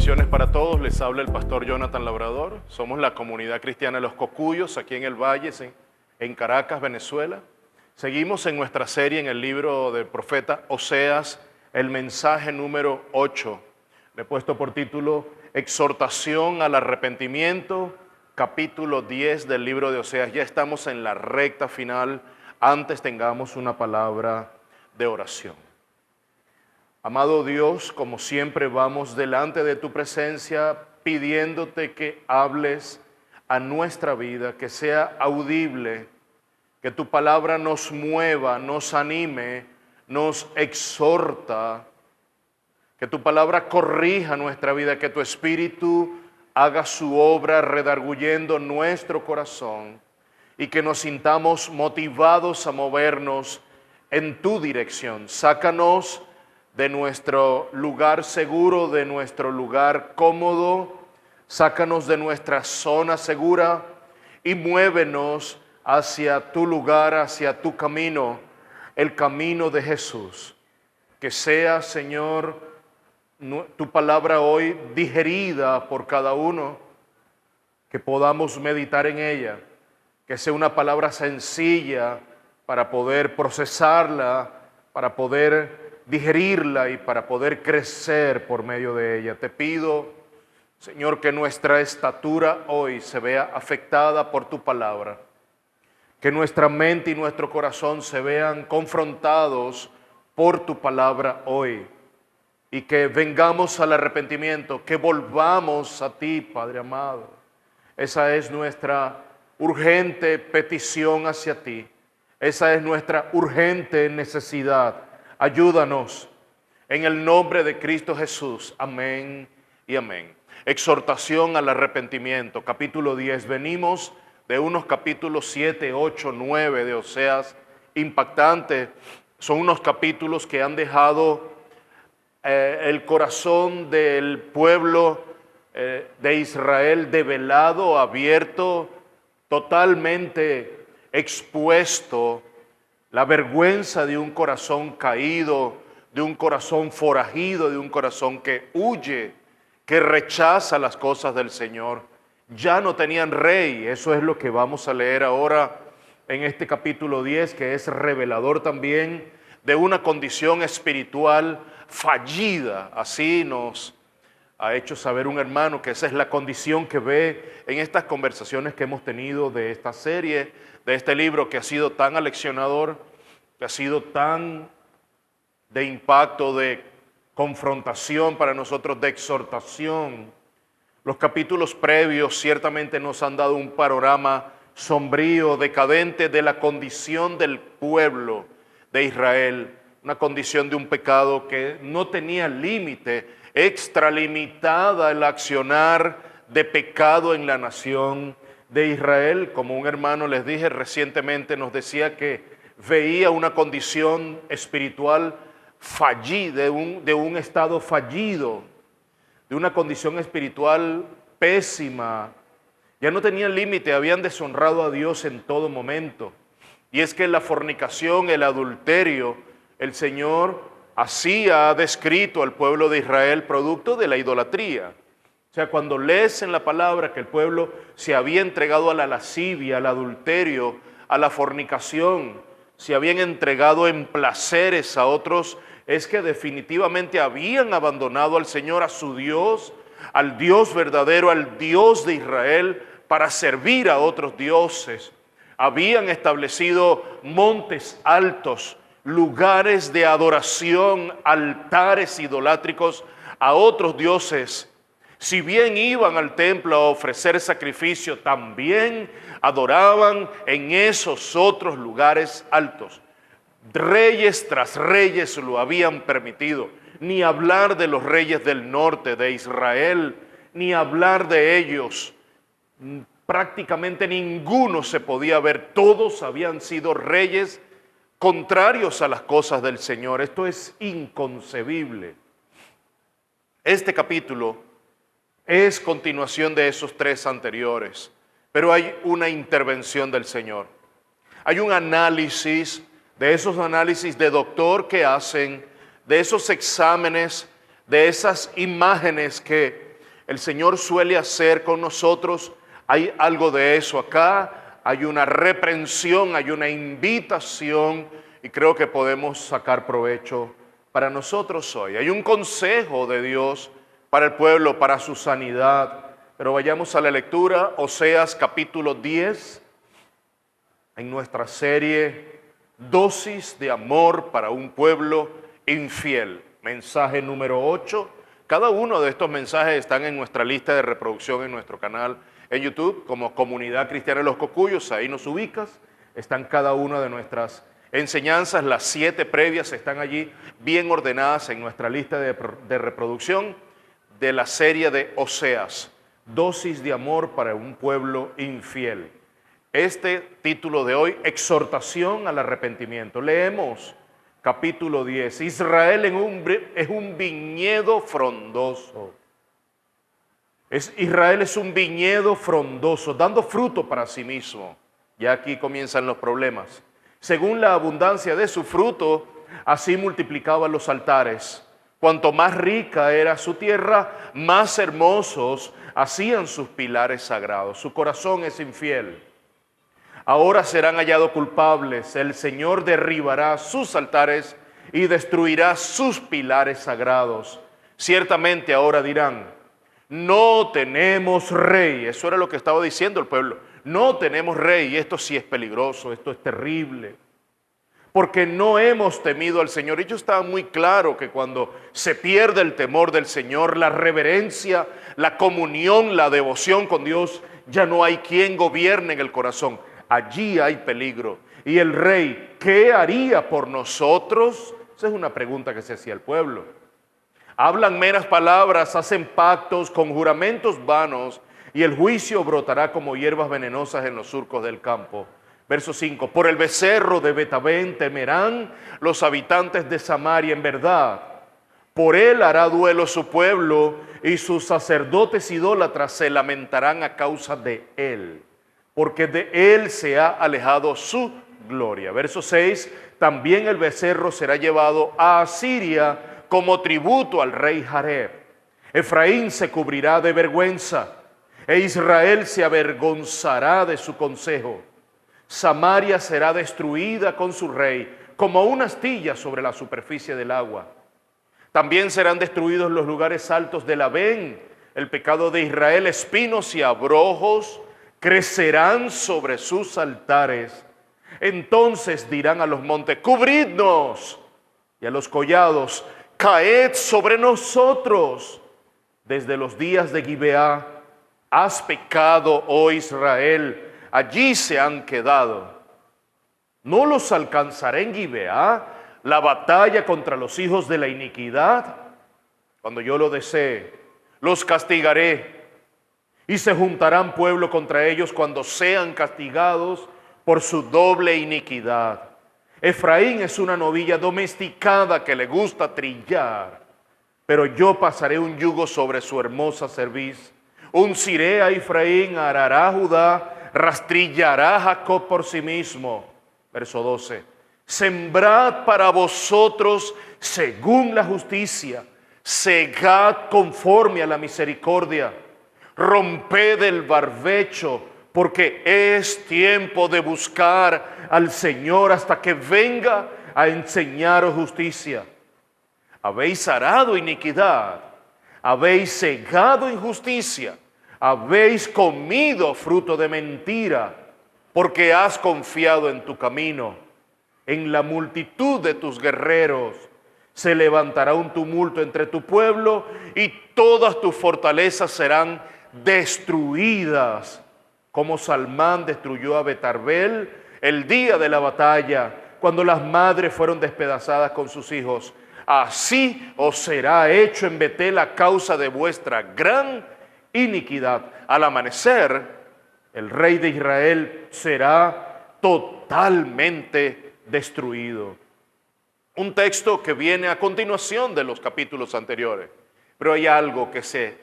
Bendiciones para todos, les habla el pastor Jonathan Labrador. Somos la comunidad cristiana de los Cocuyos, aquí en el Valle, en Caracas, Venezuela. Seguimos en nuestra serie en el libro del profeta Oseas, el mensaje número 8. Le he puesto por título Exhortación al arrepentimiento, capítulo 10 del libro de Oseas. Ya estamos en la recta final, antes tengamos una palabra de oración. Amado Dios, como siempre vamos delante de tu presencia pidiéndote que hables a nuestra vida, que sea audible, que tu palabra nos mueva, nos anime, nos exhorta, que tu palabra corrija nuestra vida, que tu espíritu haga su obra redarguyendo nuestro corazón y que nos sintamos motivados a movernos en tu dirección. Sácanos de nuestro lugar seguro, de nuestro lugar cómodo, sácanos de nuestra zona segura y muévenos hacia tu lugar, hacia tu camino, el camino de Jesús. Que sea, Señor, tu palabra hoy digerida por cada uno, que podamos meditar en ella, que sea una palabra sencilla para poder procesarla, para poder digerirla y para poder crecer por medio de ella. Te pido, Señor, que nuestra estatura hoy se vea afectada por tu palabra, que nuestra mente y nuestro corazón se vean confrontados por tu palabra hoy y que vengamos al arrepentimiento, que volvamos a ti, Padre amado. Esa es nuestra urgente petición hacia ti, esa es nuestra urgente necesidad. Ayúdanos en el nombre de Cristo Jesús. Amén y amén. Exhortación al arrepentimiento, capítulo 10. Venimos de unos capítulos 7, 8, 9 de Oseas, impactantes. Son unos capítulos que han dejado el corazón del pueblo de Israel develado, abierto, totalmente expuesto. La vergüenza de un corazón caído, de un corazón forajido, de un corazón que huye, que rechaza las cosas del Señor. Ya no tenían rey, eso es lo que vamos a leer ahora en este capítulo 10, que es revelador también de una condición espiritual fallida. Así nos ha hecho saber un hermano que esa es la condición que ve en estas conversaciones que hemos tenido de esta serie, de este libro que ha sido tan aleccionador, que ha sido tan de impacto, de confrontación para nosotros, de exhortación. Los capítulos previos ciertamente nos han dado un panorama sombrío, decadente de la condición del pueblo de Israel, una condición de un pecado que no tenía límite, extralimitada el accionar de pecado en la nación de Israel. Como un hermano les dije recientemente, nos decía que veía una condición espiritual fallida, de un estado fallido, de una condición espiritual pésima. Ya no tenían límite, habían deshonrado a Dios en todo momento. Y es que la fornicación, el adulterio, el Señor así ha descrito al pueblo de Israel producto de la idolatría. O sea, cuando lees en la palabra que el pueblo se había entregado a la lascivia, al adulterio, a la fornicación, se habían entregado en placeres a otros, es que definitivamente habían abandonado al Señor, a su Dios, al Dios verdadero, al Dios de Israel, para servir a otros dioses. Habían establecido montes altos, lugares de adoración, altares idolátricos a otros dioses. Si bien iban al templo a ofrecer sacrificio, también adoraban en esos otros lugares altos. Reyes tras reyes lo habían permitido. Ni hablar de los reyes del norte de Israel, ni hablar de ellos. Prácticamente ninguno se podía ver. Todos habían sido reyes contrarios a las cosas del Señor. Esto es inconcebible. Este capítulo es continuación de esos tres anteriores, pero hay una intervención del Señor. Hay un análisis, de esos análisis de doctor que hacen, de esos exámenes, de esas imágenes que el Señor suele hacer con nosotros. Hay algo de eso acá, hay una reprensión, hay una invitación y creo que podemos sacar provecho para nosotros hoy. Hay un consejo de Dios para el pueblo, para su sanidad. Pero vayamos a la lectura, Oseas capítulo 10, en nuestra serie Dosis de amor para un pueblo infiel. Mensaje número 8. Cada uno de estos mensajes están en nuestra lista de reproducción en nuestro canal en YouTube, como Comunidad Cristiana de los Cocuyos, ahí nos ubicas. Están cada una de nuestras enseñanzas, las 7 previas están allí bien ordenadas en nuestra lista de reproducción de la serie de Oseas, Dosis de amor para un pueblo infiel. Este título de hoy, exhortación al arrepentimiento. Leemos capítulo 10. Israel es un viñedo frondoso. Israel es un viñedo frondoso, dando fruto para sí mismo. Ya aquí comienzan los problemas. Según la abundancia de su fruto, así multiplicaba los altares. Cuanto más rica era su tierra, más hermosos hacían sus pilares sagrados. Su corazón es infiel. Ahora serán hallados culpables. El Señor derribará sus altares y destruirá sus pilares sagrados. Ciertamente ahora dirán, no tenemos rey. Eso era lo que estaba diciendo el pueblo. No tenemos rey. Y esto sí es peligroso, esto es terrible. Porque no hemos temido al Señor. Ellos estaban muy claros que cuando se pierde el temor del Señor, la reverencia, la comunión, la devoción con Dios, ya no hay quien gobierne en el corazón. Allí hay peligro. Y el rey, ¿qué haría por nosotros? Esa es una pregunta que se hacía el pueblo. Hablan meras palabras, hacen pactos con juramentos vanos, y el juicio brotará como hierbas venenosas en los surcos del campo. Verso 5, por el becerro de Betabén temerán los habitantes de Samaria en verdad. Por él hará duelo su pueblo, y sus sacerdotes idólatras se lamentarán a causa de él, porque de él se ha alejado su gloria. Verso 6, también el becerro será llevado a Asiria como tributo al rey Jareb. Efraín se cubrirá de vergüenza, e Israel se avergonzará de su consejo. Samaria será destruida con su rey, como una astilla sobre la superficie del agua. También serán destruidos los lugares altos de Labén. El pecado de Israel, espinos y abrojos crecerán sobre sus altares. Entonces dirán a los montes, cubridnos, y a los collados, caed sobre nosotros. Desde los días de Gibeá has pecado, oh Israel, allí se han quedado. ¿No los alcanzaré en Gibeá la batalla contra los hijos de la iniquidad? Cuando yo lo desee, los castigaré, y se juntarán pueblo contra ellos cuando sean castigados por su doble iniquidad. Efraín es una novilla domesticada que le gusta trillar, pero yo pasaré un yugo sobre su hermosa cerviz. Unciré a Efraín, arará a Judá, rastrillará a Jacob por sí mismo. Verso 12. Sembrad para vosotros según la justicia, segad conforme a la misericordia, romped el barbecho, porque es tiempo de buscar al Señor hasta que venga a enseñaros justicia. Habéis arado iniquidad, habéis segado injusticia, habéis comido fruto de mentira, porque has confiado en tu camino. En la multitud de tus guerreros se levantará un tumulto entre tu pueblo, y todas tus fortalezas serán destruidas, como Salmán destruyó a Betarbel el día de la batalla, cuando las madres fueron despedazadas con sus hijos. Así os será hecho en Betel a causa de vuestra gran iniquidad. Al amanecer, el rey de Israel será totalmente destruido. Un texto que viene a continuación de los capítulos anteriores, pero hay algo que se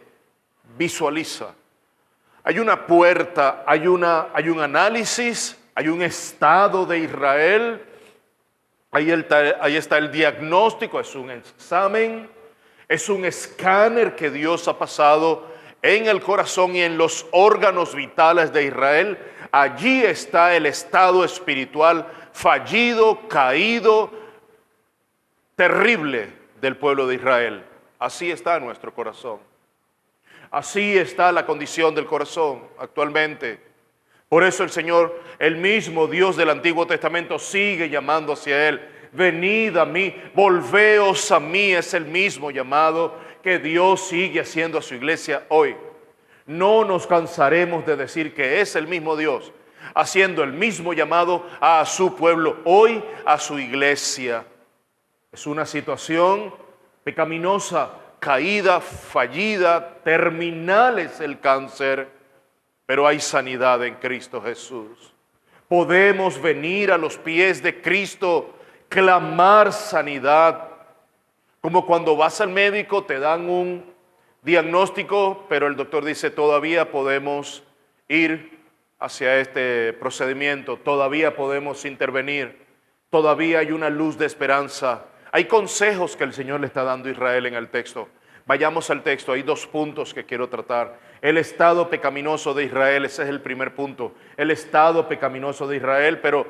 visualiza. Hay una puerta, hay un análisis, hay un estado de Israel, ahí está el diagnóstico, es un examen, es un escáner que Dios ha pasado en el corazón y en los órganos vitales de Israel, allí está el estado espiritual fallido, caído, terrible del pueblo de Israel. Así está nuestro corazón. Así está la condición del corazón actualmente. Por eso el Señor, el mismo Dios del Antiguo Testamento, sigue llamando hacia Él. Venid a mí, volveos a mí, es el mismo llamado que Dios sigue haciendo a su iglesia hoy. No nos cansaremos de decir que es el mismo Dios, haciendo el mismo llamado a su pueblo hoy, a su iglesia. Es una situación pecaminosa, caída, fallida, terminal es el cáncer, pero hay sanidad en Cristo Jesús. Podemos venir a los pies de Cristo, clamar sanidad, como cuando vas al médico, te dan un diagnóstico, pero el doctor dice, todavía podemos ir hacia este procedimiento, todavía podemos intervenir, todavía hay una luz de esperanza. Hay consejos que el Señor le está dando a Israel en el texto. Vayamos al texto, hay 2 puntos que quiero tratar. El estado pecaminoso de Israel, ese es el primer punto. El estado pecaminoso de Israel, pero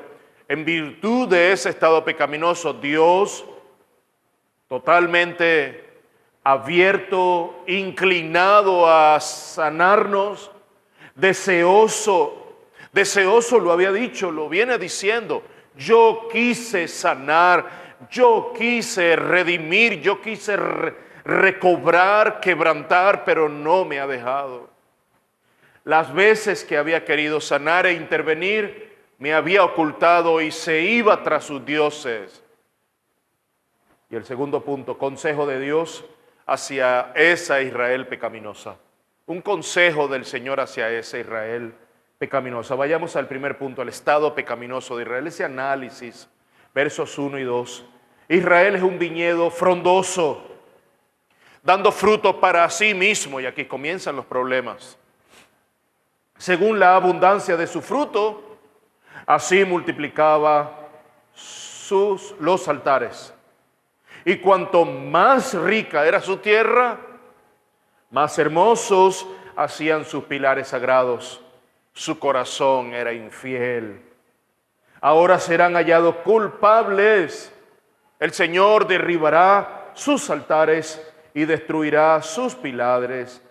en virtud de ese estado pecaminoso, Dios totalmente abierto, inclinado a sanarnos, deseoso lo había dicho, lo viene diciendo. Yo quise sanar, yo quise redimir, yo quise recobrar, quebrantar, pero no me ha dejado. Las veces que había querido sanar e intervenir, me había ocultado y se iba tras sus dioses. Y el segundo punto, consejo de Dios hacia esa Israel pecaminosa. Un consejo del Señor hacia esa Israel pecaminosa. Vayamos al primer punto, el estado pecaminoso de Israel. Ese análisis, versos 1 y 2. Israel es un viñedo frondoso, dando fruto para sí mismo. Y aquí comienzan los problemas. Según la abundancia de su fruto, así multiplicaba los altares. Y cuanto más rica era su tierra, más hermosos hacían sus pilares sagrados. Su corazón era infiel. Ahora serán hallados culpables. El Señor derribará sus altares y destruirá sus pilares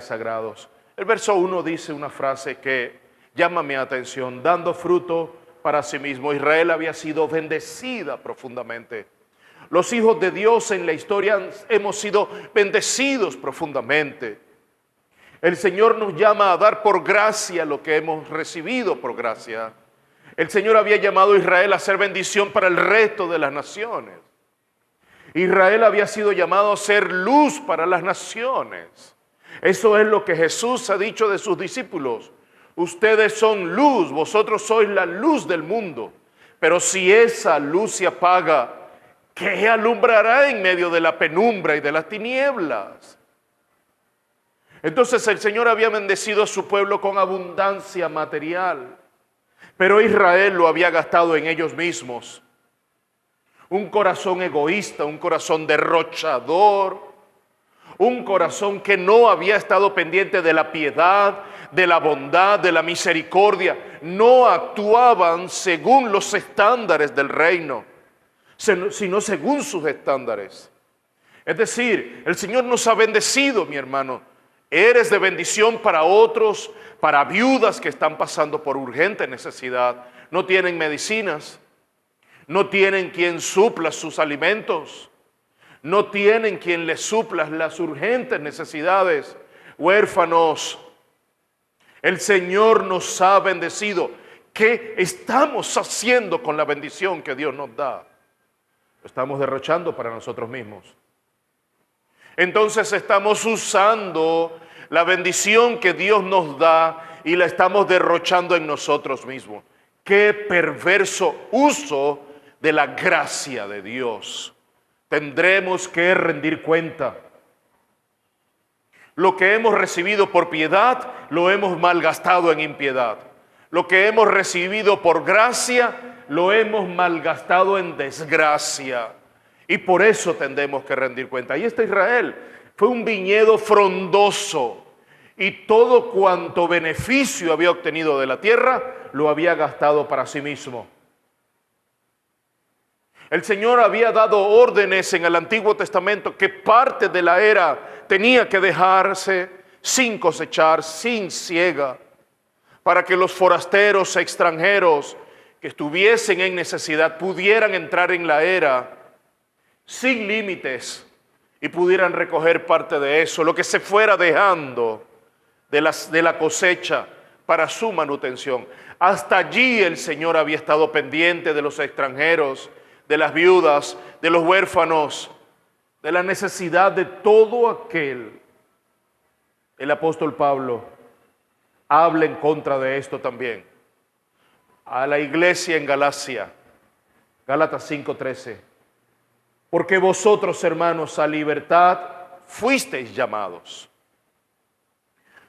sagrados. El verso 1 dice una frase que llama mi atención, dando fruto para sí mismo. Israel había sido bendecida profundamente. Los hijos de Dios en la historia hemos sido bendecidos profundamente. El Señor nos llama a dar por gracia lo que hemos recibido por gracia. El Señor había llamado a Israel a ser bendición para el resto de las naciones. Israel había sido llamado a ser luz para las naciones. Eso es lo que Jesús ha dicho de sus discípulos. Ustedes son luz, vosotros sois la luz del mundo. Pero si esa luz se apaga, ¿qué alumbrará en medio de la penumbra y de las tinieblas? Entonces el Señor había bendecido a su pueblo con abundancia material, pero Israel lo había gastado en ellos mismos. Un corazón egoísta, un corazón derrochador, un corazón que no había estado pendiente de la piedad, de la bondad, de la misericordia. No actuaban según los estándares del reino, sino según sus estándares. Es decir, el Señor nos ha bendecido, mi hermano. Eres de bendición para otros, para viudas que están pasando por urgente necesidad. No tienen medicinas, no tienen quien supla sus alimentos, no tienen quien les supla las urgentes necesidades, huérfanos. El Señor nos ha bendecido. ¿Qué estamos haciendo con la bendición que Dios nos da? Lo estamos derrochando para nosotros mismos. Entonces estamos usando la bendición que Dios nos da y la estamos derrochando en nosotros mismos. Qué perverso uso de la gracia de Dios. Tendremos que rendir cuenta. Lo que hemos recibido por piedad, lo hemos malgastado en impiedad. Lo que hemos recibido por gracia, lo hemos malgastado en desgracia. Y por eso tendremos que rendir cuenta. Y este Israel fue un viñedo frondoso, y todo cuanto beneficio había obtenido de la tierra, lo había gastado para sí mismo. El Señor había dado órdenes en el Antiguo Testamento que parte de la era tenía que dejarse sin cosechar, sin siega, para que los forasteros extranjeros que estuviesen en necesidad pudieran entrar en la era sin límites y pudieran recoger parte de eso, lo que se fuera dejando de la cosecha para su manutención. Hasta allí el Señor había estado pendiente de los extranjeros, de las viudas, de los huérfanos, de la necesidad de todo aquel. El apóstol Pablo habla en contra de esto también. A la iglesia en Galacia, Gálatas 5:13. Porque vosotros, hermanos, a libertad fuisteis llamados.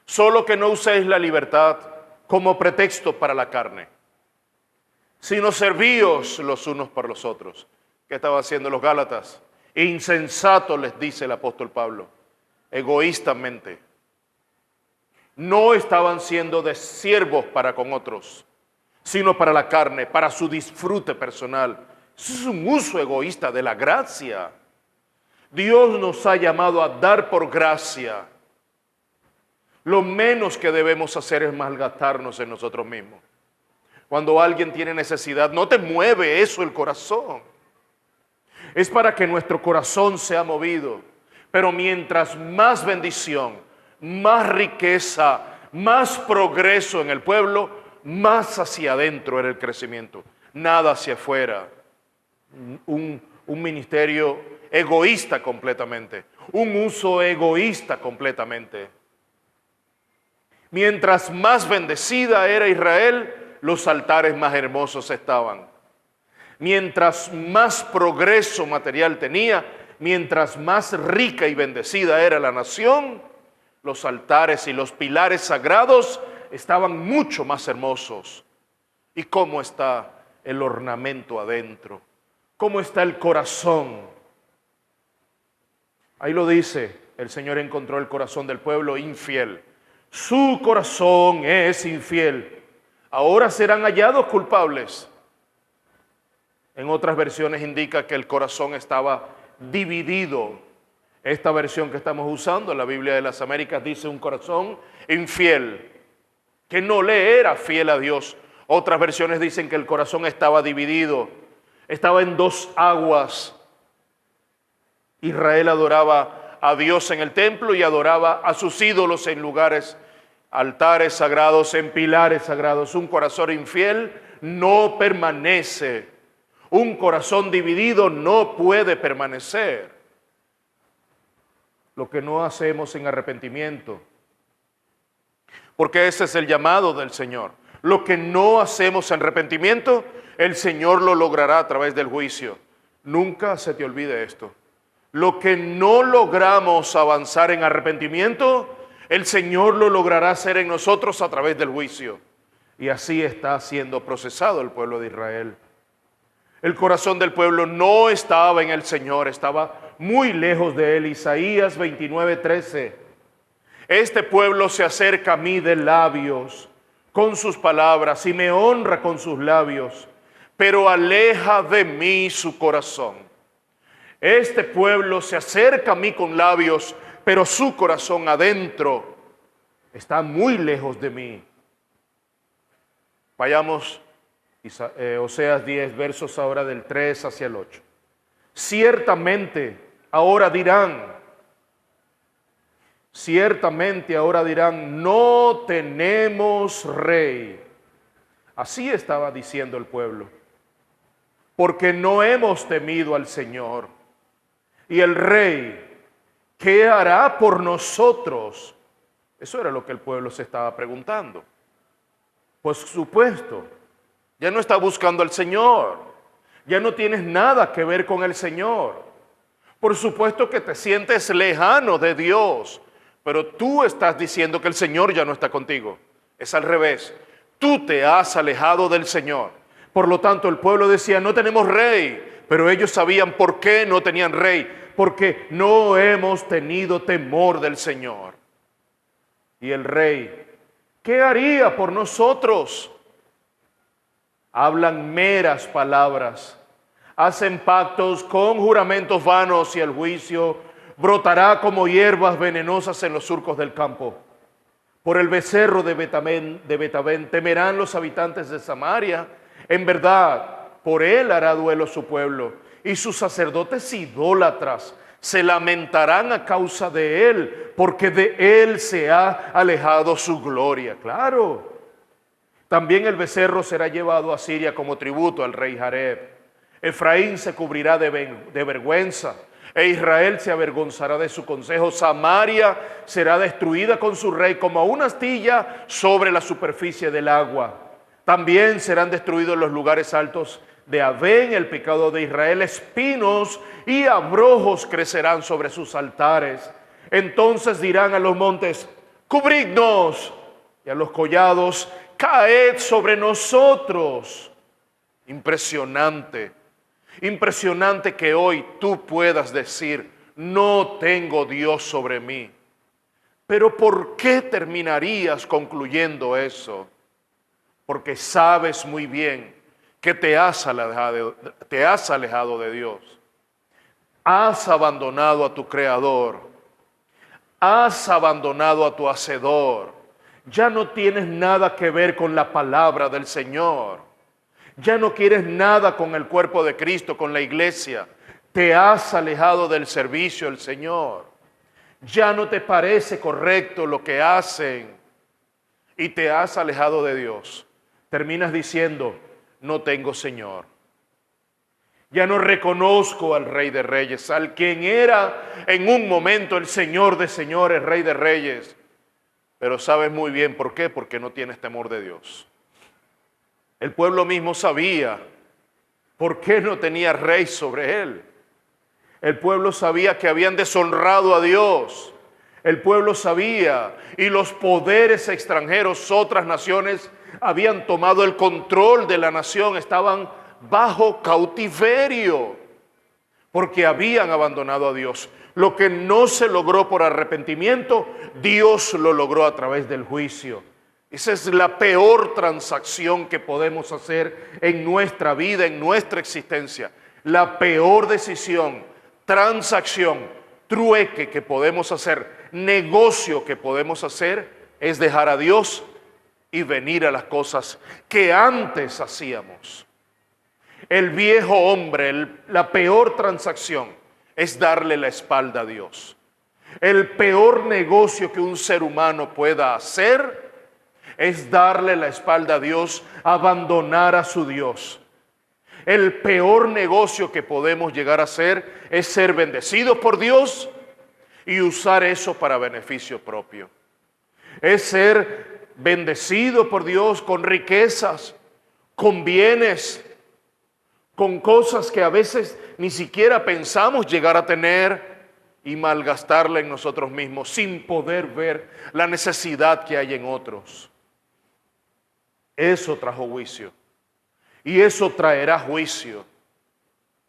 Solo que no uséis la libertad como pretexto para la carne, sino servíos los unos para los otros. ¿Qué estaban haciendo los Gálatas? Insensatos, les dice el apóstol Pablo, egoístamente. No estaban siendo de siervos para con otros, sino para la carne, para su disfrute personal. Eso es un uso egoísta de la gracia. Dios nos ha llamado a dar por gracia. Lo menos que debemos hacer es malgastarnos en nosotros mismos. Cuando alguien tiene necesidad, no te mueve eso el corazón. Es para que nuestro corazón sea movido. Pero mientras más bendición, más riqueza, más progreso en el pueblo, más hacia adentro era el crecimiento, nada hacia afuera. Un ministerio egoísta completamente, un uso egoísta completamente. Mientras más bendecida era Israel, los altares más hermosos estaban. Mientras más progreso material tenía, mientras más rica y bendecida era la nación, los altares y los pilares sagrados estaban mucho más hermosos. ¿Y cómo está el ornamento adentro? ¿Cómo está el corazón? Ahí lo dice, el Señor encontró el corazón del pueblo infiel. Su corazón es infiel. Ahora serán hallados culpables. En otras versiones indica que el corazón estaba dividido. Esta versión que estamos usando, la Biblia de las Américas, dice un corazón infiel, que no le era fiel a Dios. Otras versiones dicen que el corazón estaba dividido, estaba en dos aguas. Israel adoraba a Dios en el templo y adoraba a sus ídolos en lugares, altares sagrados, en pilares sagrados. Un corazón infiel no permanece. Un corazón dividido no puede permanecer. Lo que no hacemos en arrepentimiento, porque ese es el llamado del Señor. Lo que no hacemos en arrepentimiento, el Señor lo logrará a través del juicio. Nunca se te olvide esto. Lo que no logramos avanzar en arrepentimiento, el Señor lo logrará hacer en nosotros a través del juicio. Y así está siendo procesado el pueblo de Israel. El corazón del pueblo no estaba en el Señor, estaba muy lejos de él. Isaías 29:13. Este pueblo se acerca a mí de labios con sus palabras y me honra con sus labios, pero aleja de mí su corazón. Este pueblo se acerca a mí con labios, pero su corazón adentro está muy lejos de mí. Vayamos Oseas 10, versos ahora del 3 hacia el 8. Ciertamente ahora dirán, no tenemos rey. Así estaba diciendo el pueblo, porque no hemos temido al Señor. Y el rey, ¿qué hará por nosotros? Eso era lo que el pueblo se estaba preguntando. Por supuesto, ya no está buscando al Señor. Ya no tienes nada que ver con el Señor. Por supuesto que te sientes lejano de Dios, pero tú estás diciendo que el Señor ya no está contigo. Es al revés. Tú te has alejado del Señor. Por lo tanto, el pueblo decía, no tenemos rey, pero ellos sabían por qué no tenían rey, porque no hemos tenido temor del Señor. Y el rey, ¿qué haría por nosotros? Hablan meras palabras, hacen pactos con juramentos vanos y el juicio brotará como hierbas venenosas en los surcos del campo. Por el becerro de Betabén temerán los habitantes de Samaria. En verdad, por él hará duelo su pueblo y sus sacerdotes idólatras se lamentarán a causa de él, porque de él se ha alejado su gloria. Claro. También el becerro será llevado a Siria como tributo al rey Jareb. Efraín se cubrirá de vergüenza e Israel se avergonzará de su consejo. Samaria será destruida con su rey como una astilla sobre la superficie del agua. También serán destruidos los lugares altos de Avén, el pecado de Israel. Espinos y abrojos crecerán sobre sus altares. Entonces dirán a los montes, cubridnos, y a los collados, caed sobre nosotros. Impresionante, impresionante que hoy tú puedas decir, no tengo Dios sobre mí. Pero ¿por qué terminarías concluyendo eso? Porque sabes muy bien que te has alejado de Dios. Has abandonado a tu Creador. Has abandonado a tu Hacedor. Ya no tienes nada que ver con la palabra del Señor. Ya no quieres nada con el cuerpo de Cristo, con la iglesia. Te has alejado del servicio del Señor. Ya no te parece correcto lo que hacen y te has alejado de Dios. Terminas diciendo, no tengo Señor. Ya no reconozco al Rey de Reyes, al quien era en un momento el Señor de señores, Rey de Reyes. Pero sabes muy bien por qué, porque no tienes temor de Dios. El pueblo mismo sabía por qué no tenía rey sobre él. El pueblo sabía que habían deshonrado a Dios. El pueblo sabía y los poderes extranjeros, otras naciones, habían tomado el control de la nación, estaban bajo cautiverio porque habían abandonado a Dios. Lo que no se logró por arrepentimiento, Dios lo logró a través del juicio. Esa es la peor transacción que podemos hacer en nuestra vida, en nuestra existencia. La peor decisión, transacción, trueque que podemos hacer, negocio que podemos hacer, es dejar a Dios y venir a las cosas que antes hacíamos. El viejo hombre, la peor transacción es darle la espalda a Dios. El peor negocio que un ser humano pueda hacer es darle la espalda a Dios, abandonar a su Dios. El peor negocio que podemos llegar a hacer es ser bendecidos por Dios y usar eso para beneficio propio. Es ser bendecido por Dios con riquezas, con bienes, con cosas que a veces ni siquiera pensamos llegar a tener y malgastarla en nosotros mismos sin poder ver la necesidad que hay en otros. Eso trajo juicio y eso traerá juicio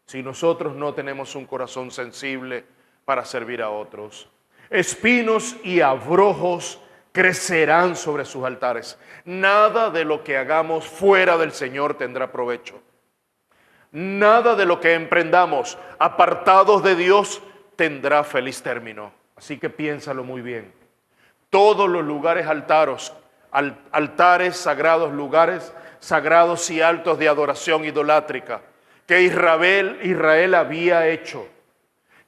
si nosotros no tenemos un corazón sensible para servir a otros. Espinos y abrojos crecerán sobre sus altares. Nada de lo que hagamos fuera del Señor tendrá provecho. Nada de lo que emprendamos apartados de Dios tendrá feliz término. Así que piénsalo muy bien. Todos los lugares altares sagrados, lugares sagrados y altos de adoración idolátrica que Israel había hecho,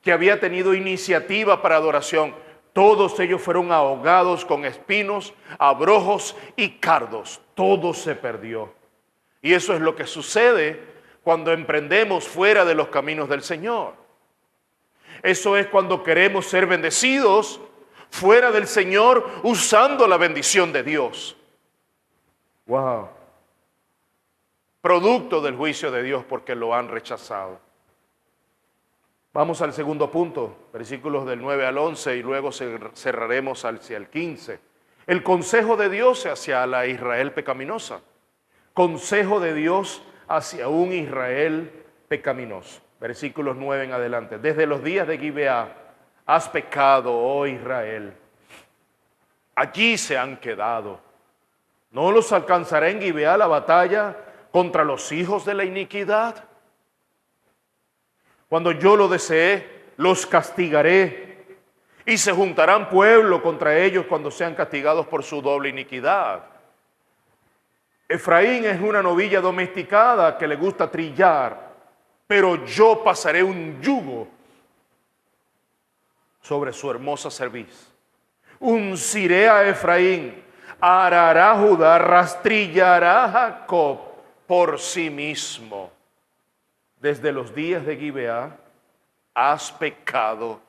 que había tenido iniciativa para adoración, todos ellos fueron ahogados con espinos, abrojos y cardos. Todo se perdió. Y eso es lo que sucede cuando emprendemos fuera de los caminos del Señor. Eso es cuando queremos ser bendecidos fuera del Señor usando la bendición de Dios. Wow. Producto del juicio de Dios porque lo han rechazado. Vamos al segundo punto, versículos del 9 al 11 y luego cerraremos hacia el 15. El consejo de Dios hacia la Israel pecaminosa. Consejo de Dios hacia un Israel pecaminoso. Versículos 9 en adelante. Desde los días de Gibeá has pecado, oh Israel. allí se han quedado. ¿No los alcanzará en Gibeá la batalla contra los hijos de la iniquidad? Cuando yo lo deseé, los castigaré, y se juntarán pueblo contra ellos cuando sean castigados por su doble iniquidad. Efraín es una novilla domesticada que le gusta trillar, pero yo pasaré un yugo sobre su hermosa cerviz. Unciré a Efraín, arará Judá, rastrillará Jacob por sí mismo. Desde los días de Gibeá has pecado,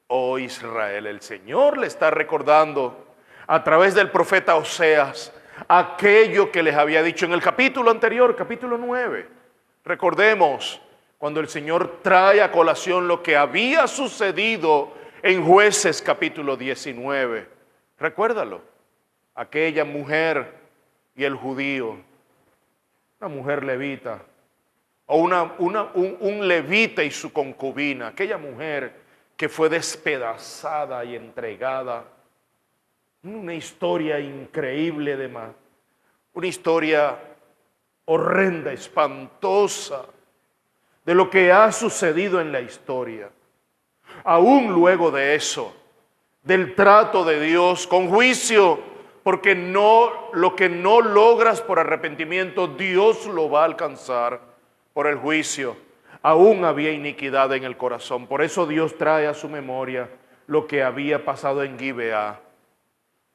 oh Israel. El Señor le está recordando a través del profeta Oseas aquello que les había dicho en el capítulo anterior, capítulo 9. Recordemos cuando el Señor trae a colación lo que había sucedido en Jueces capítulo 19. Recuérdalo, aquella mujer y el judío, una mujer levita, o un levita y su concubina, aquella mujer que fue despedazada y entregada. Una historia increíble de más, una historia horrenda, espantosa, de lo que ha sucedido en la historia. Aún luego de eso, del trato de Dios con juicio, porque lo que no logras por arrepentimiento, Dios lo va a alcanzar por el juicio. Aún había iniquidad en el corazón. Por eso Dios trae a su memoria lo que había pasado en Gibeá.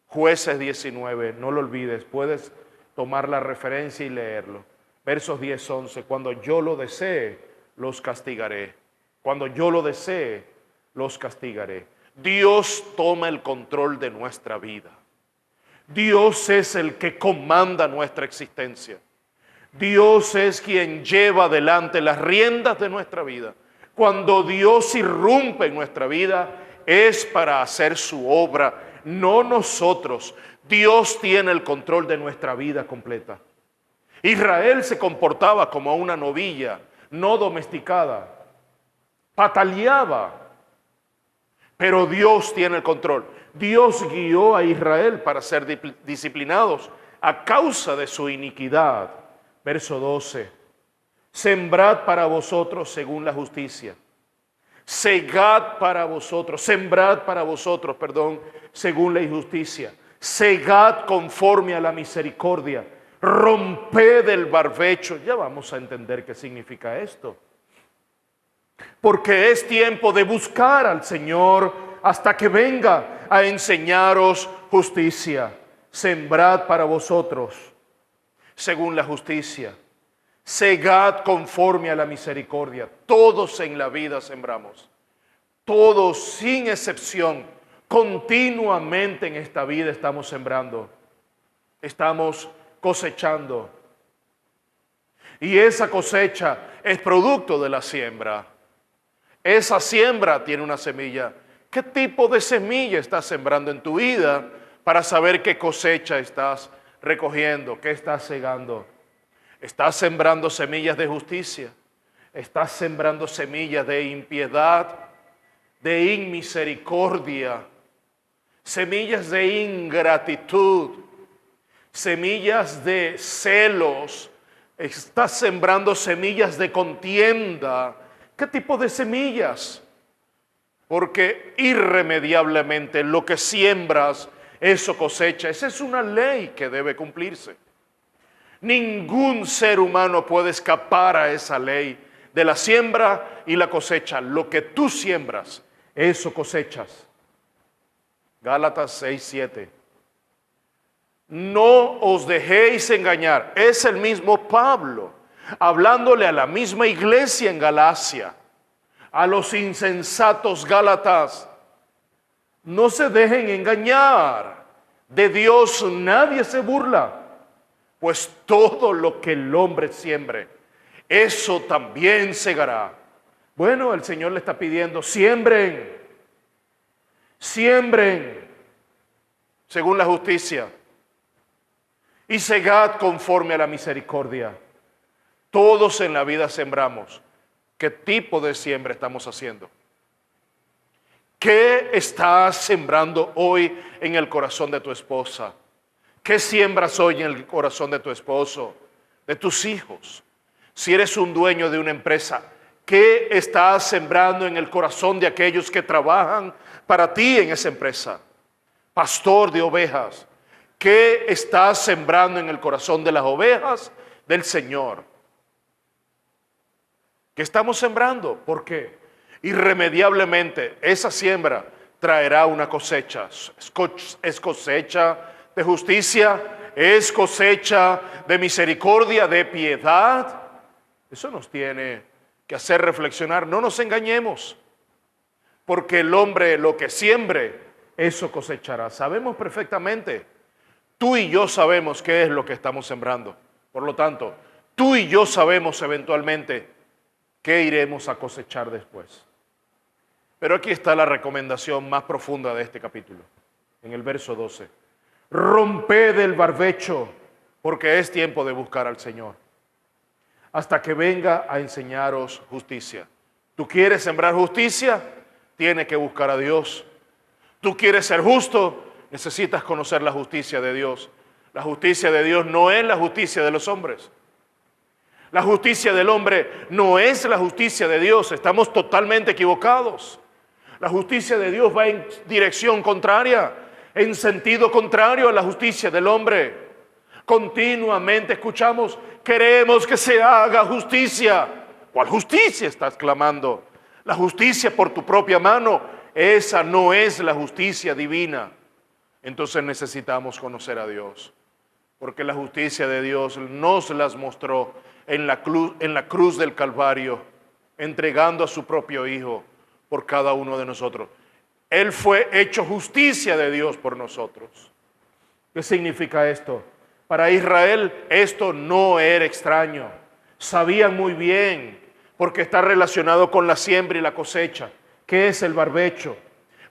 Jueces 19, no lo olvides, puedes tomar la referencia y leerlo. Versos 10-11, cuando yo lo desee, los castigaré. Cuando yo lo desee, los castigaré. Dios toma el control de nuestra vida. Dios es el que comanda nuestra existencia. Dios es quien lleva adelante las riendas de nuestra vida. Cuando Dios irrumpe en nuestra vida, es para hacer su obra, no nosotros. Dios tiene el control de nuestra vida completa. Israel se comportaba como una novilla no domesticada, pataleaba, pero Dios tiene el control. Dios guió a Israel para ser disciplinados a causa de su iniquidad. Verso 12, sembrad para vosotros según la justicia, segad para vosotros, sembrad para vosotros, según la injusticia, segad conforme a la misericordia, romped el barbecho. Ya vamos a entender qué significa esto. Porque es tiempo de buscar al Señor hasta que venga a enseñaros justicia. Sembrad para vosotros según la justicia, segad conforme a la misericordia. Todos en la vida sembramos, todos sin excepción, continuamente en esta vida estamos sembrando, estamos cosechando. Y esa cosecha es producto de la siembra. Esa siembra tiene una semilla. ¿Qué tipo de semilla estás sembrando en tu vida para saber qué cosecha estás recogiendo, qué estás segando? ¿Estás sembrando semillas de justicia? ¿Estás sembrando semillas de impiedad, de inmisericordia, semillas de ingratitud, semillas de celos? ¿Estás sembrando semillas de contienda? ¿Qué tipo de semillas? Porque irremediablemente lo que siembras, eso cosecha. Esa es una ley que debe cumplirse. Ningún ser humano puede escapar a esa ley de la siembra y la cosecha. Lo que tú siembras, eso cosechas. Gálatas 6:7. No os dejéis engañar. Es el mismo Pablo hablándole a la misma iglesia en Galacia, a los insensatos gálatas. No se dejen engañar. De Dios nadie se burla. Pues todo lo que el hombre siembre, eso también segará. Bueno, el Señor le está pidiendo, siembren, siembren según la justicia y segad conforme a la misericordia. Todos en la vida sembramos. ¿Qué tipo de siembra estamos haciendo? ¿Qué estás sembrando hoy en el corazón de tu esposa? ¿Qué siembras hoy en el corazón de tu esposo, de tus hijos? Si eres un dueño de una empresa, ¿qué estás sembrando en el corazón de aquellos que trabajan para ti en esa empresa? Pastor de ovejas, ¿qué estás sembrando en el corazón de las ovejas del Señor? ¿Qué estamos sembrando? ¿Por qué? Irremediablemente esa siembra traerá una cosecha. Es cosecha de justicia, es cosecha de misericordia, de piedad. Eso nos tiene que hacer reflexionar. No nos engañemos, porque el hombre lo que siembre, eso cosechará. Sabemos perfectamente, tú y yo sabemos qué es lo que estamos sembrando. Por lo tanto, tú y yo sabemos eventualmente qué iremos a cosechar después. Pero aquí está la recomendación más profunda de este capítulo, en el verso 12. Romped el barbecho, porque es tiempo de buscar al Señor, hasta que venga a enseñaros justicia. ¿Tú quieres sembrar justicia? Tienes que buscar a Dios. ¿Tú quieres ser justo? Necesitas conocer la justicia de Dios. La justicia de Dios no es la justicia de los hombres. La justicia del hombre no es la justicia de Dios. Estamos totalmente equivocados. La justicia de Dios va en dirección contraria, en sentido contrario a la justicia del hombre. Continuamente escuchamos, queremos que se haga justicia. ¿Cuál justicia estás clamando? La justicia por tu propia mano, esa no es la justicia divina. Entonces necesitamos conocer a Dios, porque la justicia de Dios nos las mostró en la cruz del Calvario, entregando a su propio Hijo por cada uno de nosotros. Él fue hecho justicia de Dios por nosotros. ¿Qué significa esto? Para Israel esto no era extraño. Sabían muy bien, porque está relacionado con la siembra y la cosecha. ¿Qué es el barbecho?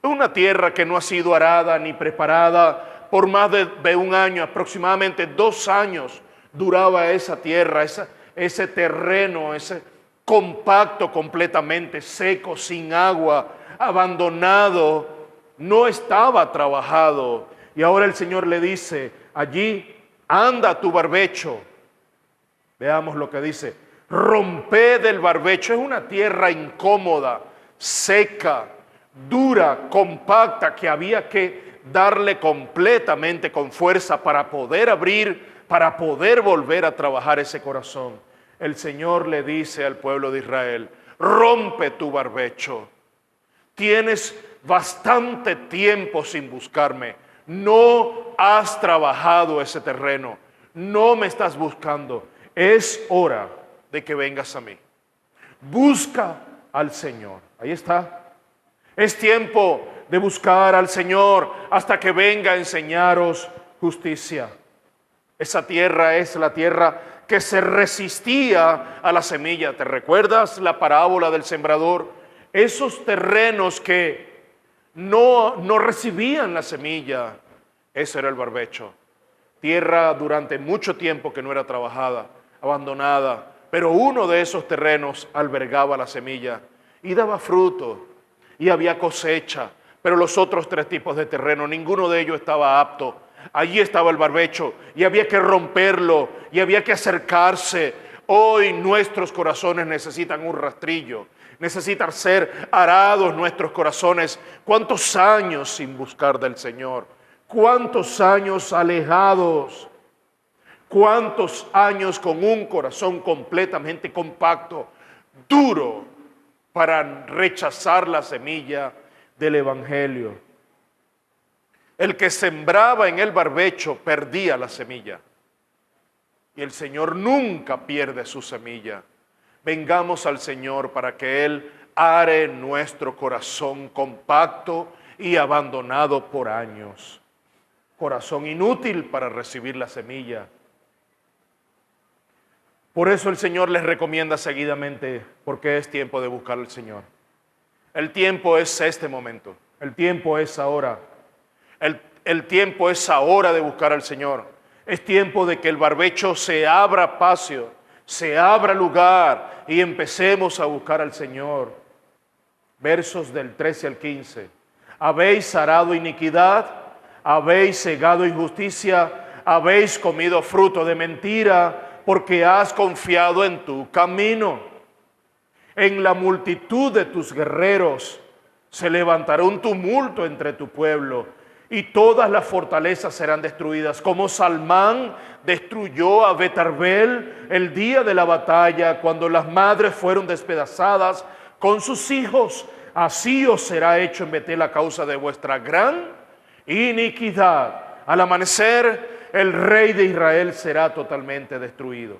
Una tierra que no ha sido arada ni preparada por más de un año, aproximadamente 2 años duraba esa tierra, ese terreno, ese compacto, completamente seco, sin agua, abandonado, no estaba trabajado. Y ahora el Señor le dice, allí anda tu barbecho. Veamos lo que dice, romped el barbecho. Es una tierra incómoda, seca, dura, compacta, que había que darle completamente con fuerza para poder abrir, para poder volver a trabajar ese corazón. El Señor le dice al pueblo de Israel, rompe tu barbecho. Tienes bastante tiempo sin buscarme. No has trabajado ese terreno. No me estás buscando. Es hora de que vengas a mí. Busca al Señor. Ahí está. Es tiempo de buscar al Señor hasta que venga a enseñaros justicia. Esa tierra es la tierra que se resistía a la semilla. ¿Te recuerdas la parábola del sembrador? Esos terrenos que no recibían la semilla, ese era el barbecho. Tierra durante mucho tiempo que no era trabajada, abandonada, pero uno de esos terrenos albergaba la semilla y daba fruto y había cosecha, pero los otros 3 tipos de terreno, ninguno de ellos estaba apto. Allí estaba el barbecho y había que romperlo y había que acercarse. Hoy nuestros corazones necesitan un rastrillo, necesitan ser arados nuestros corazones. ¿Cuántos años sin buscar del Señor? ¿Cuántos años alejados? ¿Cuántos años con un corazón completamente compacto, duro, para rechazar la semilla del Evangelio? El que sembraba en el barbecho perdía la semilla. Y el Señor nunca pierde su semilla. Vengamos al Señor para que Él are nuestro corazón compacto y abandonado por años. Corazón inútil para recibir la semilla. Por eso el Señor les recomienda seguidamente, porque es tiempo de buscar al Señor. El tiempo es este momento. El tiempo es ahora. El tiempo es ahora de buscar al Señor. Es tiempo de que el barbecho se abra paso, se abra lugar y empecemos a buscar al Señor. Versos del 13 al 15. Habéis arado iniquidad, habéis cegado injusticia, habéis comido fruto de mentira, porque has confiado en tu camino. En la multitud de tus guerreros se levantará un tumulto entre tu pueblo, y todas las fortalezas serán destruidas. Como Salmán destruyó a Betarbel el día de la batalla, cuando las madres fueron despedazadas con sus hijos, así os será hecho en Betel a causa de vuestra gran iniquidad. Al amanecer, el rey de Israel será totalmente destruido.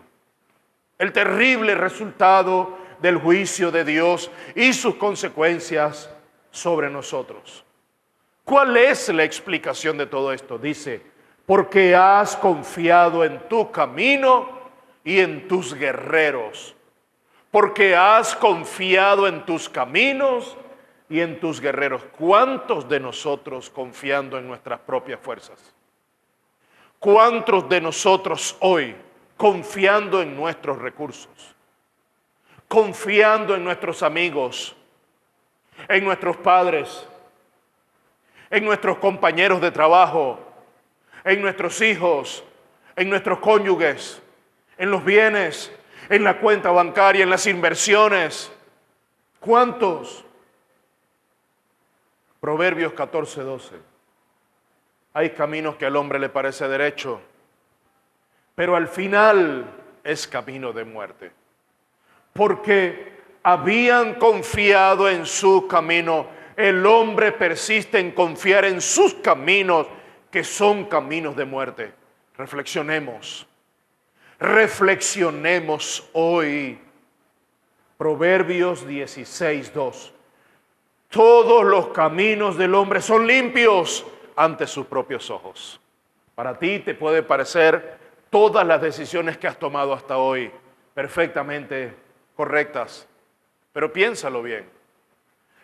El terrible resultado del juicio de Dios y sus consecuencias sobre nosotros. ¿Cuál es la explicación de todo esto? Dice, porque has confiado en tu camino y en tus guerreros. Porque has confiado en tus caminos y en tus guerreros. ¿Cuántos de nosotros confiando en nuestras propias fuerzas? ¿Cuántos de nosotros hoy confiando en nuestros recursos? Confiando en nuestros amigos, en nuestros padres, en nuestros compañeros de trabajo, en nuestros hijos, en nuestros cónyuges, en los bienes, en la cuenta bancaria, en las inversiones. ¿Cuántos? Proverbios 14:12. Hay caminos que al hombre le parece derecho, pero al final es camino de muerte. Porque habían confiado en su camino. El hombre persiste en confiar en sus caminos, que son caminos de muerte. Reflexionemos. Reflexionemos hoy. Proverbios 16:2. Todos los caminos del hombre son limpios ante sus propios ojos. Para ti te puede parecer todas las decisiones que has tomado hasta hoy perfectamente correctas, pero piénsalo bien.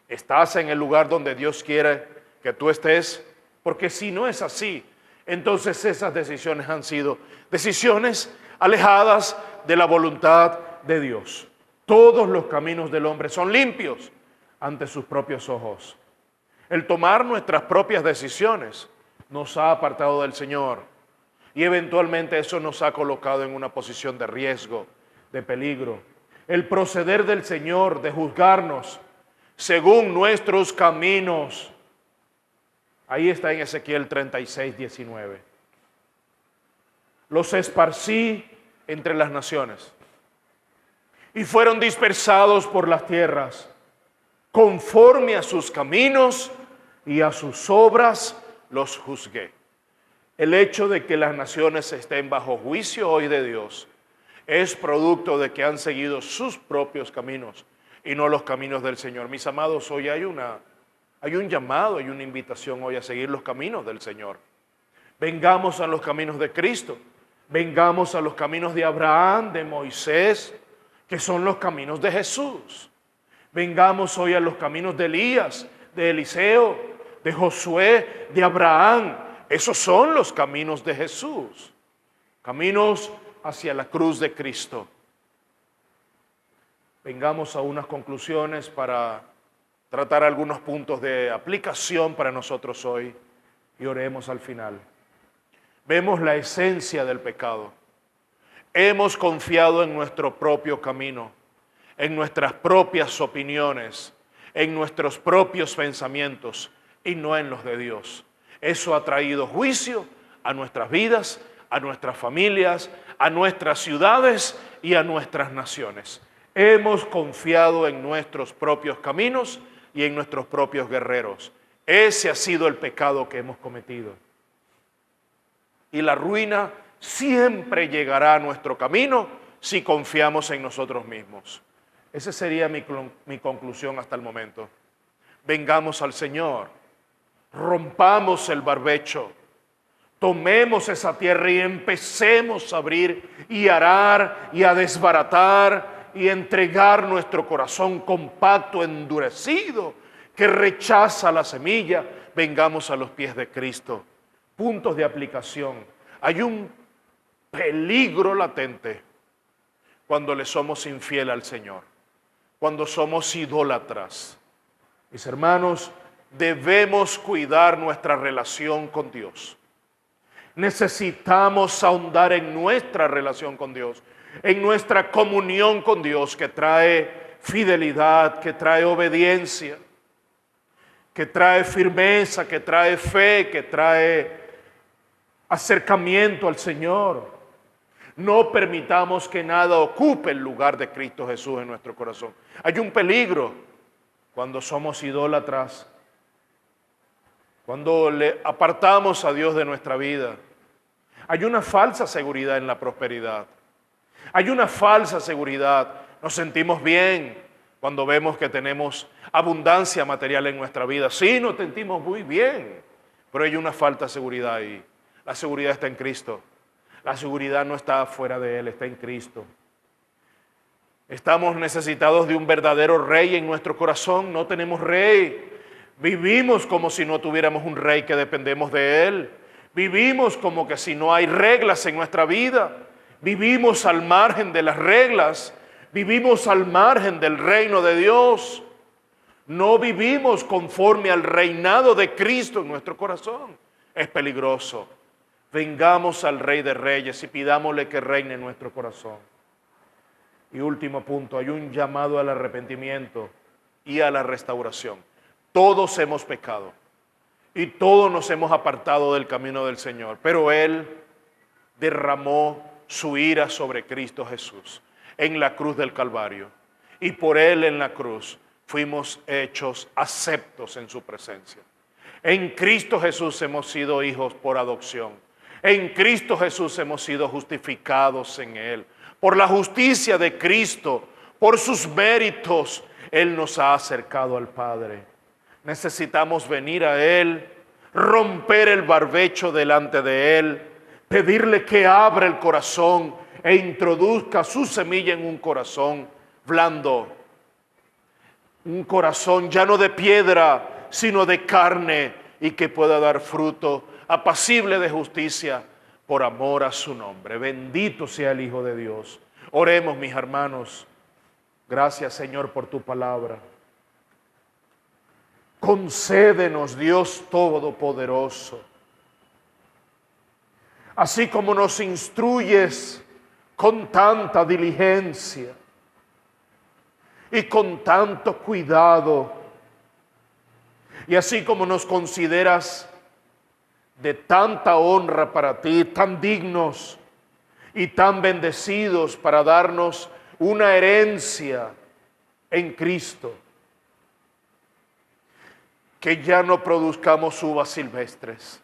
¿Estás en el lugar donde Dios quiere que tú estés? Porque si no es así, entonces esas decisiones han sido decisiones alejadas de la voluntad de Dios. Todos los caminos del hombre son limpios ante sus propios ojos. El tomar nuestras propias decisiones nos ha apartado del Señor y eventualmente eso nos ha colocado en una posición de riesgo, de peligro. El proceder del Señor de juzgarnos según nuestros caminos. Ahí está en Ezequiel 36:19. Los esparcí entre las naciones y fueron dispersados por las tierras, conforme a sus caminos y a sus obras los juzgué. El hecho de que las naciones estén bajo juicio hoy de Dios es producto de que han seguido sus propios caminos y no los caminos del Señor. Mis amados, hoy hay un llamado, hay una invitación hoy a seguir los caminos del Señor. Vengamos a los caminos de Cristo, vengamos a los caminos de Abraham, de Moisés, que son los caminos de Jesús. Vengamos hoy a los caminos de Elías, de Eliseo, de Josué, de Abraham. Esos son los caminos de Jesús, caminos hacia la cruz de Cristo. Vengamos a unas conclusiones para tratar algunos puntos de aplicación para nosotros hoy y oremos al final. Vemos la esencia del pecado. Hemos confiado en nuestro propio camino, en nuestras propias opiniones, en nuestros propios pensamientos y no en los de Dios. Eso ha traído juicio a nuestras vidas, a nuestras familias, a nuestras ciudades y a nuestras naciones. Hemos confiado en nuestros propios caminos y en nuestros propios guerreros. Ese ha sido el pecado que hemos cometido. Y la ruina siempre llegará a nuestro camino si confiamos en nosotros mismos. Esa sería mi conclusión hasta el momento. Vengamos al Señor, rompamos el barbecho, tomemos esa tierra y empecemos a abrir y arar y a desbaratar y entregar nuestro corazón compacto, endurecido, que rechaza la semilla. Vengamos a los pies de Cristo. Puntos de aplicación. Hay un peligro latente cuando le somos infiel al Señor, cuando somos idólatras. Mis hermanos, debemos cuidar nuestra relación con Dios. Necesitamos ahondar en nuestra relación con Dios, en nuestra comunión con Dios, que trae fidelidad, que trae obediencia, que trae firmeza, que trae fe, que trae acercamiento al Señor. No permitamos que nada ocupe el lugar de Cristo Jesús en nuestro corazón. Hay un peligro cuando somos idólatras, cuando le apartamos a Dios de nuestra vida. Hay una falsa seguridad en la prosperidad. Hay una falsa seguridad. Nos sentimos bien cuando vemos que tenemos abundancia material en nuestra vida. Sí, nos sentimos muy bien, pero hay una falta de seguridad ahí. La seguridad está en Cristo. La seguridad no está fuera de Él, está en Cristo. Estamos necesitados de un verdadero rey en nuestro corazón. No tenemos rey. Vivimos como si no tuviéramos un rey que dependemos de Él. Vivimos como que si no hay reglas en nuestra vida. Vivimos al margen de las reglas. Vivimos al margen del reino de Dios. No vivimos conforme al reinado de Cristo en nuestro corazón. Es peligroso. Vengamos al Rey de Reyes y pidámosle que reine en nuestro corazón. Y último punto, hay un llamado al arrepentimiento y a la restauración. Todos hemos pecado y todos nos hemos apartado del camino del Señor, pero Él derramó su ira sobre Cristo Jesús en la cruz del Calvario, y por Él en la cruz fuimos hechos aceptos en su presencia. En Cristo Jesús hemos sido hijos por adopción. En Cristo Jesús hemos sido justificados en Él. Por la justicia de Cristo, por sus méritos, Él nos ha acercado al Padre. Necesitamos venir a Él, romper el barbecho delante de Él, pedirle que abra el corazón e introduzca su semilla en un corazón blando. Un corazón ya no de piedra, sino de carne, y que pueda dar fruto apacible de justicia por amor a su nombre. Bendito sea el Hijo de Dios. Oremos, mis hermanos. Gracias, Señor, por tu palabra. Concédenos, Dios Todopoderoso, así como nos instruyes con tanta diligencia y con tanto cuidado, y así como nos consideras de tanta honra para ti, tan dignos y tan bendecidos para darnos una herencia en Cristo, que ya no produzcamos uvas silvestres,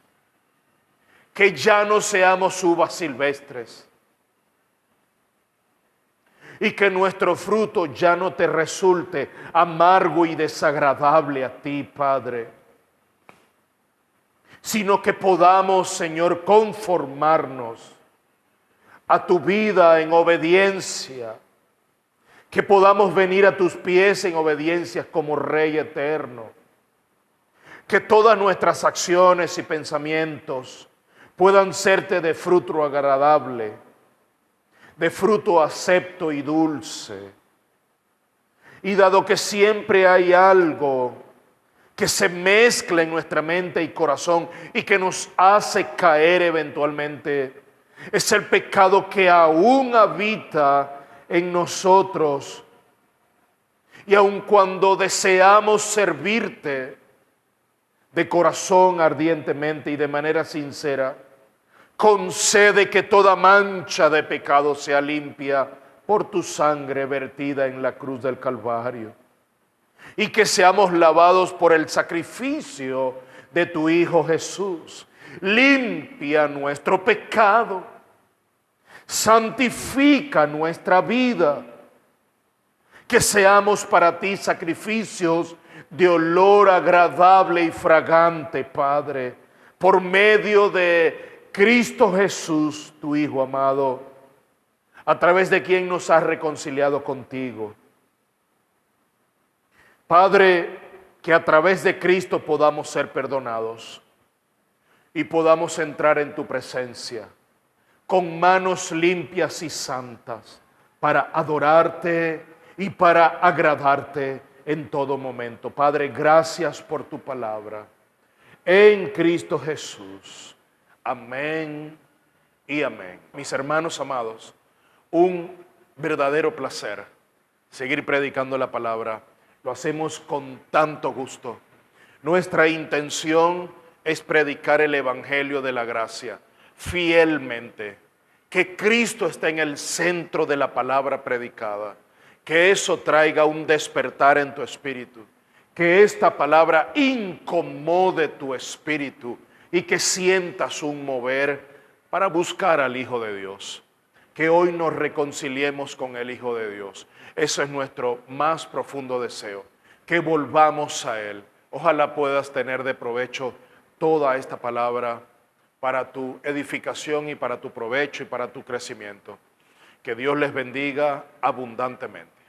que ya no seamos uvas silvestres, y que nuestro fruto ya no te resulte amargo y desagradable a ti, Padre, sino que podamos, Señor, conformarnos a tu vida en obediencia, que podamos venir a tus pies en obediencia como Rey eterno, que todas nuestras acciones y pensamientos puedan serte de fruto agradable, de fruto acepto y dulce. Y dado que siempre hay algo que se mezcla en nuestra mente y corazón y que nos hace caer eventualmente, es el pecado que aún habita en nosotros. Y aun cuando deseamos servirte de corazón ardientemente y de manera sincera, concede que toda mancha de pecado sea limpia por tu sangre vertida en la cruz del Calvario, y que seamos lavados por el sacrificio de tu Hijo Jesús. Limpia nuestro pecado, santifica nuestra vida, que seamos para ti sacrificios de olor agradable y fragante, Padre, por medio de Cristo Jesús, tu Hijo amado, a través de quien nos has reconciliado contigo. Padre, que a través de Cristo podamos ser perdonados y podamos entrar en tu presencia con manos limpias y santas para adorarte y para agradarte en todo momento. Padre, gracias por tu palabra. En Cristo Jesús. Amén y amén. Mis hermanos amados, un verdadero placer seguir predicando la palabra. Lo hacemos con tanto gusto. Nuestra intención es predicar el Evangelio de la gracia fielmente. Que Cristo esté en el centro de la palabra predicada. Que eso traiga un despertar en tu espíritu. Que esta palabra incomode tu espíritu y que sientas un mover para buscar al Hijo de Dios. Que hoy nos reconciliemos con el Hijo de Dios. Ese es nuestro más profundo deseo. Que volvamos a Él. Ojalá puedas tener de provecho toda esta palabra para tu edificación y para tu provecho y para tu crecimiento. Que Dios les bendiga abundantemente.